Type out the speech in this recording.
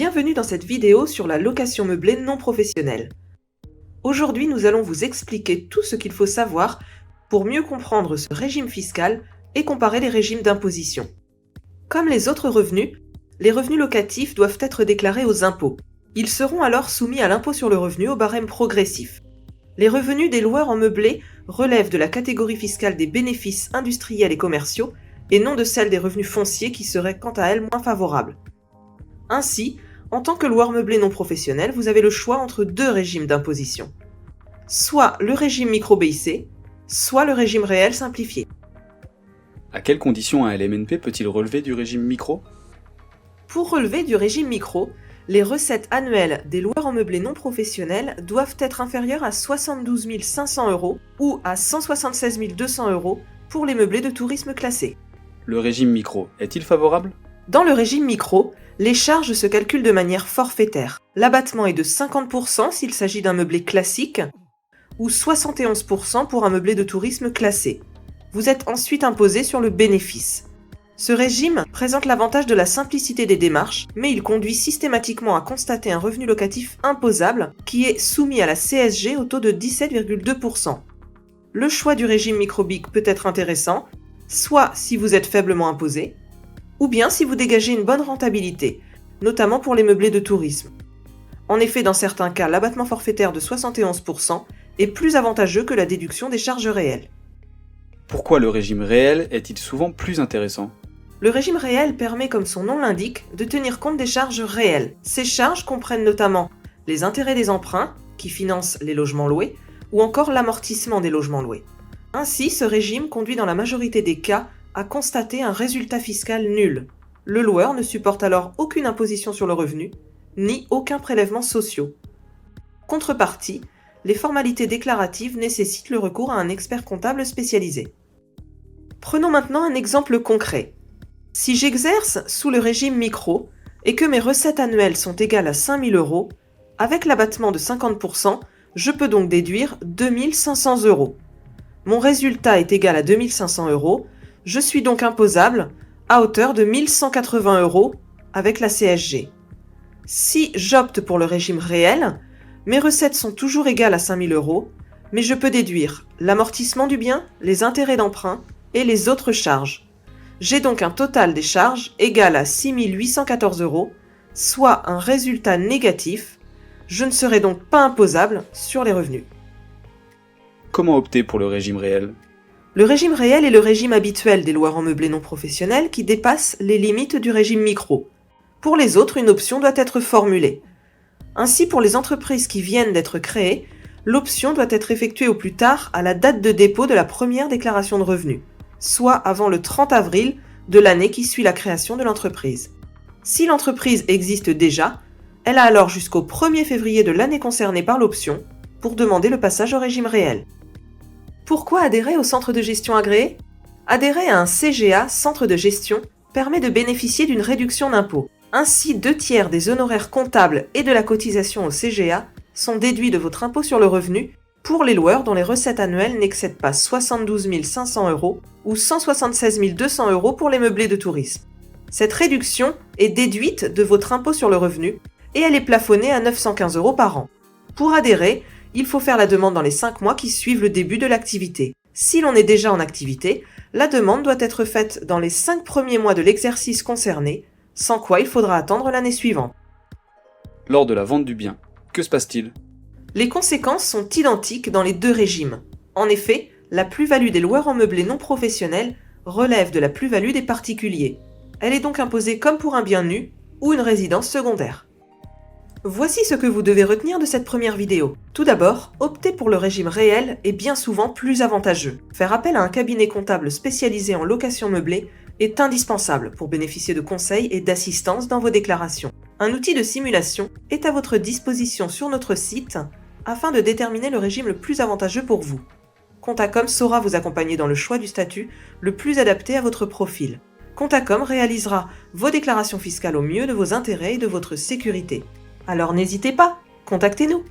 Bienvenue dans cette vidéo sur la location meublée non professionnelle. Aujourd'hui, nous allons vous expliquer tout ce qu'il faut savoir pour mieux comprendre ce régime fiscal et comparer les régimes d'imposition. Comme les autres revenus, les revenus locatifs doivent être déclarés aux impôts. Ils seront alors soumis à l'impôt sur le revenu au barème progressif. Les revenus des loueurs en meublé relèvent de la catégorie fiscale des bénéfices industriels et commerciaux et non de celle des revenus fonciers qui seraient quant à elles moins favorables. Ainsi, en tant que loueur meublé non professionnel, vous avez le choix entre deux régimes d'imposition. Soit le régime micro-BIC, soit le régime réel simplifié. À quelles conditions un LMNP peut-il relever du régime micro ? Pour relever du régime micro, les recettes annuelles des loueurs en meublé non professionnels doivent être inférieures à 72 500 € ou à 176 200 € pour les meublés de tourisme classés. Le régime micro est-il favorable ? Dans le régime micro, les charges se calculent de manière forfaitaire. L'abattement est de 50% s'il s'agit d'un meublé classique ou 71% pour un meublé de tourisme classé. Vous êtes ensuite imposé sur le bénéfice. Ce régime présente l'avantage de la simplicité des démarches, mais il conduit systématiquement à constater un revenu locatif imposable qui est soumis à la CSG au taux de 17,2%. Le choix du régime micro-BIC peut être intéressant, soit si vous êtes faiblement imposé, ou bien si vous dégagez une bonne rentabilité, notamment pour les meublés de tourisme. En effet, dans certains cas, l'abattement forfaitaire de 71% est plus avantageux que la déduction des charges réelles. Pourquoi le régime réel est-il souvent plus intéressant ? Le régime réel permet, comme son nom l'indique, de tenir compte des charges réelles. Ces charges comprennent notamment les intérêts des emprunts, qui financent les logements loués, ou encore l'amortissement des logements loués. Ainsi, ce régime conduit dans la majorité des cas à constater un résultat fiscal nul. Le loueur ne supporte alors aucune imposition sur le revenu, ni aucun prélèvement social. Contrepartie, les formalités déclaratives nécessitent le recours à un expert comptable spécialisé. Prenons maintenant un exemple concret. Si j'exerce sous le régime micro et que mes recettes annuelles sont égales à 5 000 €, avec l'abattement de 50%, je peux donc déduire 2 500 €. Mon résultat est égal à 2 500 €, je suis donc imposable à hauteur de 1 180 € avec la CSG. Si j'opte pour le régime réel, mes recettes sont toujours égales à 5 000 €, mais je peux déduire l'amortissement du bien, les intérêts d'emprunt et les autres charges. J'ai donc un total des charges égal à 6 814 €, soit un résultat négatif. Je ne serai donc pas imposable sur les revenus. Comment opter pour le régime réel ? Le régime réel est le régime habituel des loueurs en meublé non professionnels qui dépasse les limites du régime micro. Pour les autres, une option doit être formulée. Ainsi, pour les entreprises qui viennent d'être créées, l'option doit être effectuée au plus tard à la date de dépôt de la première déclaration de revenus, soit avant le 30 avril de l'année qui suit la création de l'entreprise. Si l'entreprise existe déjà, elle a alors jusqu'au 1er février de l'année concernée par l'option pour demander le passage au régime réel. Pourquoi adhérer au centre de gestion agréé ? Adhérer à un CGA, centre de gestion, permet de bénéficier d'une réduction d'impôt. Ainsi, 2/3 des honoraires comptables et de la cotisation au CGA sont déduits de votre impôt sur le revenu pour les loueurs dont les recettes annuelles n'excèdent pas 72 500 € ou 176 200 € pour les meublés de tourisme. Cette réduction est déduite de votre impôt sur le revenu et elle est plafonnée à 915 € par an. Pour adhérer, il faut faire la demande dans les 5 mois qui suivent le début de l'activité. Si l'on est déjà en activité, la demande doit être faite dans les 5 premiers mois de l'exercice concerné, sans quoi il faudra attendre l'année suivante. Lors de la vente du bien, que se passe-t-il ? Les conséquences sont identiques dans les deux régimes. En effet, la plus-value des loueurs en meublé non professionnels relève de la plus-value des particuliers. Elle est donc imposée comme pour un bien nu ou une résidence secondaire. Voici ce que vous devez retenir de cette première vidéo. Tout d'abord, opter pour le régime réel est bien souvent plus avantageux. Faire appel à un cabinet comptable spécialisé en location meublée est indispensable pour bénéficier de conseils et d'assistance dans vos déclarations. Un outil de simulation est à votre disposition sur notre site afin de déterminer le régime le plus avantageux pour vous. Comptacom saura vous accompagner dans le choix du statut le plus adapté à votre profil. Comptacom réalisera vos déclarations fiscales au mieux de vos intérêts et de votre sécurité. Alors n'hésitez pas, contactez-nous.